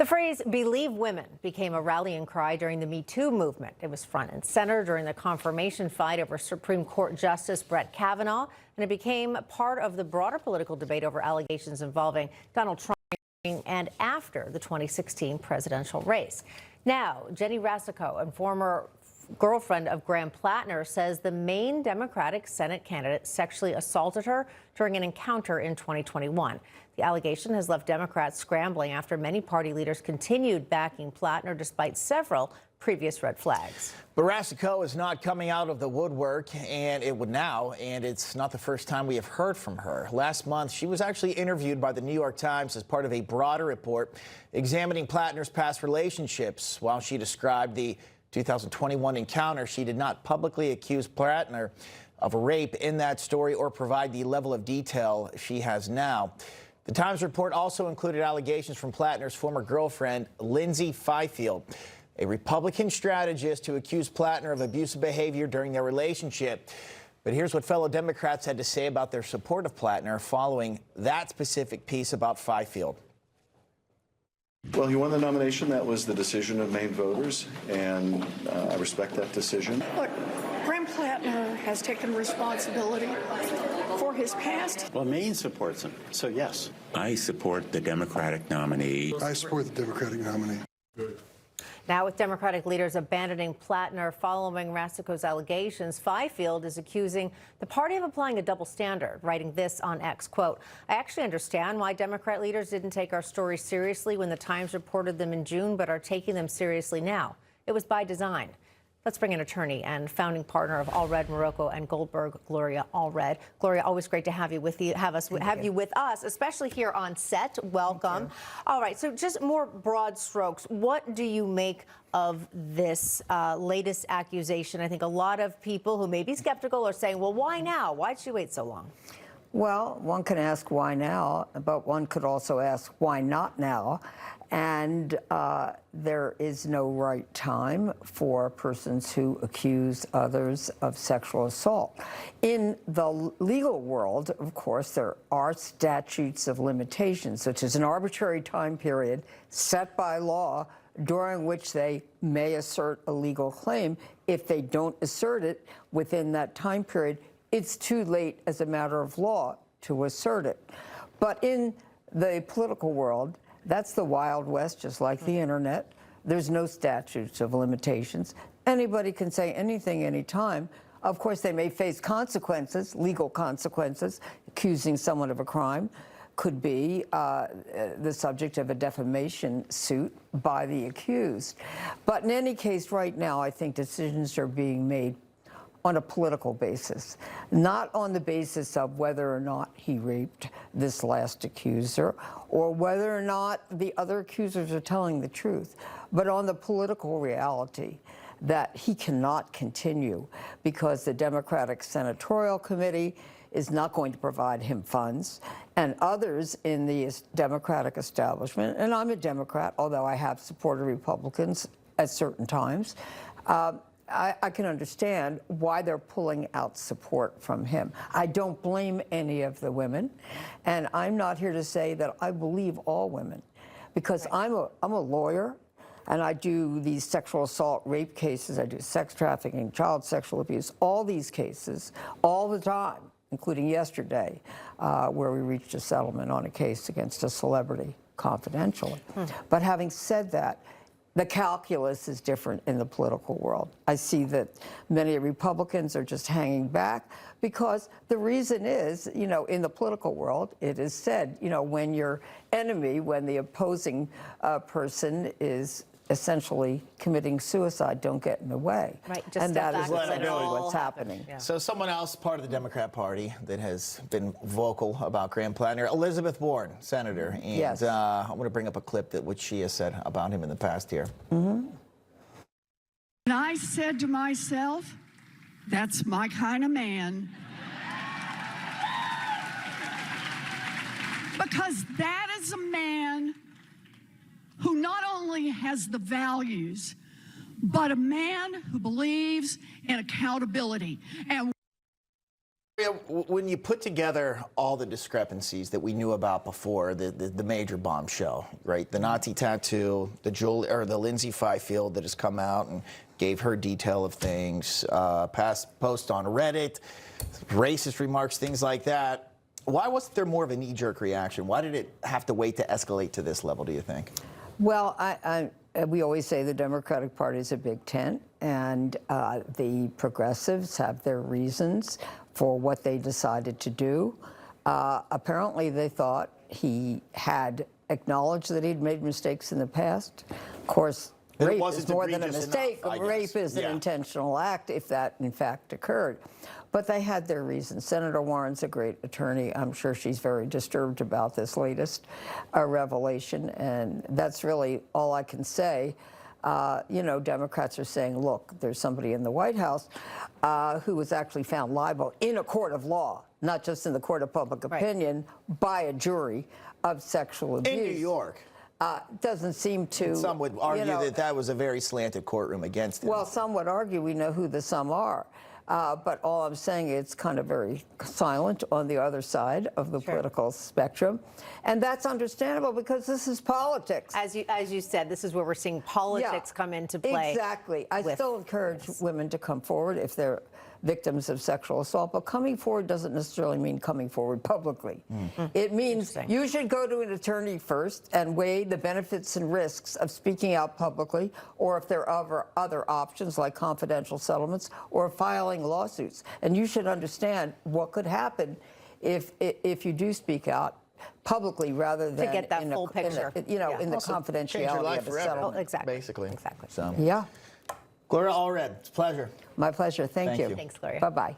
The phrase "believe women" became a rallying cry during the Me Too movement. It was front and center during the confirmation fight over Supreme Court Justice Brett Kavanaugh, and it became part of the broader political debate over allegations involving Donald Trump and after the 2016 presidential race. Now, Jenny Rasico, and former girlfriend of Graham Platner, says the Maine Democratic Senate candidate sexually assaulted her during an encounter in 2021. The allegation has left Democrats scrambling after many party leaders continued backing Platner despite several previous red flags. But Rasico is not coming out of the woodwork, and it would now, and it's not the first time we have heard from her. Last month, she was actually interviewed by the New York Times as part of a broader report examining Platner's past relationships. While she described the 2021 encounter, she did not publicly accuse Platner of a rape in that story or provide the level of detail she has now. The Times report also included allegations from Platner's former girlfriend, Lyndsey Fifield, a Republican strategist who accused Platner of abusive behavior during their relationship. But here's what fellow Democrats had to say about their support of Platner following that specific piece about Fifield. Well, he won the nomination. That was the decision of Maine voters, and I respect that decision. Look, Graham Platner has taken responsibility for his past. Well, Maine supports him, so yes. I support the Democratic nominee. I support the Democratic nominee. Now, with Democratic leaders abandoning Platner following Rasico's allegations, Fifield is accusing the party of applying a double standard, writing this on X, quote, "I actually understand why Democrat leaders didn't take our stories seriously when the Times reported them in June, but are taking them seriously now. It was by design." Let's bring in attorney and founding partner of Allred, Maroko, and Goldberg, Gloria Allred. Gloria, always great to have you with you, have you with us, especially here on set. Welcome. All right, so just more broad strokes. What do you make of this latest accusation? I think a lot of people who may be skeptical are saying, well, why now? Why'd she wait so long? Well, one can ask why now, but one could also ask why not now. And there is no right time for persons who accuse others of sexual assault. In the legal world, of course, there are statutes of limitations, which is an arbitrary time period set by law during which they may assert a legal claim. If they don't assert it within that time period, it's too late as a matter of law to assert it. But in the political world, that's the Wild West, just like the internet. There's no statutes of limitations. Anybody can say anything anytime. Of course, they may face consequences, legal consequences. Accusing someone of a crime could be the subject of a defamation suit by the accused. But in any case, right now, I think decisions are being made on a political basis, not on the basis of whether or not he raped this last accuser or whether or not the other accusers are telling the truth, but on the political reality that he cannot continue because the Democratic Senatorial Committee is not going to provide him funds, and others in the Democratic establishment, and I'm a Democrat, although I have supported Republicans at certain times, I can understand why they're pulling out support from him. I don't blame any of the women, and I'm not here to say that I believe all women, because I'm a lawyer, and I do these sexual assault, rape cases, I do sex trafficking, child sexual abuse, all these cases, all the time, including yesterday, where we reached a settlement on a case against a celebrity confidentially. But having said that, the calculus is different in the political world. I see that many Republicans are just hanging back because the reason is, you know, in the political world, it is said, you know, when your enemy, when the opposing person is essentially committing suicide, don't get in the way. Right, just and that is exactly what's happening. Yeah. So someone else, part of the Democrat Party, that has been vocal about Graham Platner, Elizabeth Warren, senator. And yes. I want to bring up a clip that which she has said about him in the past here. And I said to myself, that's my kind of man. Because that is a man who not only has the values, but a man who believes in accountability. And Gloria, when you put together all the discrepancies that we knew about before, the major bombshell, right? The Nazi tattoo, the Lyndsey Fifield that has come out and gave her detail of things, past post on Reddit, racist remarks, things like that. Why wasn't there more of a knee-jerk reaction? Why did it have to wait to escalate to this level, do you think? Well, we always say the Democratic Party is a big tent, and the progressives have their reasons for what they decided to do. Apparently, they thought he had acknowledged that he'd made mistakes in the past. Of course, rape is more than a mistake. Rape is an intentional act, if that in fact occurred. But they had their reasons. Senator Warren's a great attorney. I'm sure she's very disturbed about this latest revelation, and that's really all I can say. You know, Democrats are saying, look, there's somebody in the White House who was actually found liable in a court of law, not just in the court of public opinion, by a jury of sexual abuse. In New York. Doesn't seem to. And some would argue that that was a very slanted courtroom against him. Well, some would argue we know who the some are. But all I'm saying, it's kind of very silent on the other side of the political spectrum. And that's understandable because this is politics. As you said, this is where we're seeing politics come into play. Exactly. I still encourage women to come forward if they're victims of sexual assault, but coming forward doesn't necessarily mean coming forward publicly. It means you should go to an attorney first and weigh the benefits and risks of speaking out publicly, or if there are other options like confidential settlements or filing lawsuits. And you should understand what could happen if you do speak out publicly rather than to get that full picture. In the confidentiality of a settlement. Exactly. Basically. Exactly. So. Yeah. Gloria Allred, it's a pleasure. My pleasure. Thank you. you. Thanks, Gloria. Bye-bye.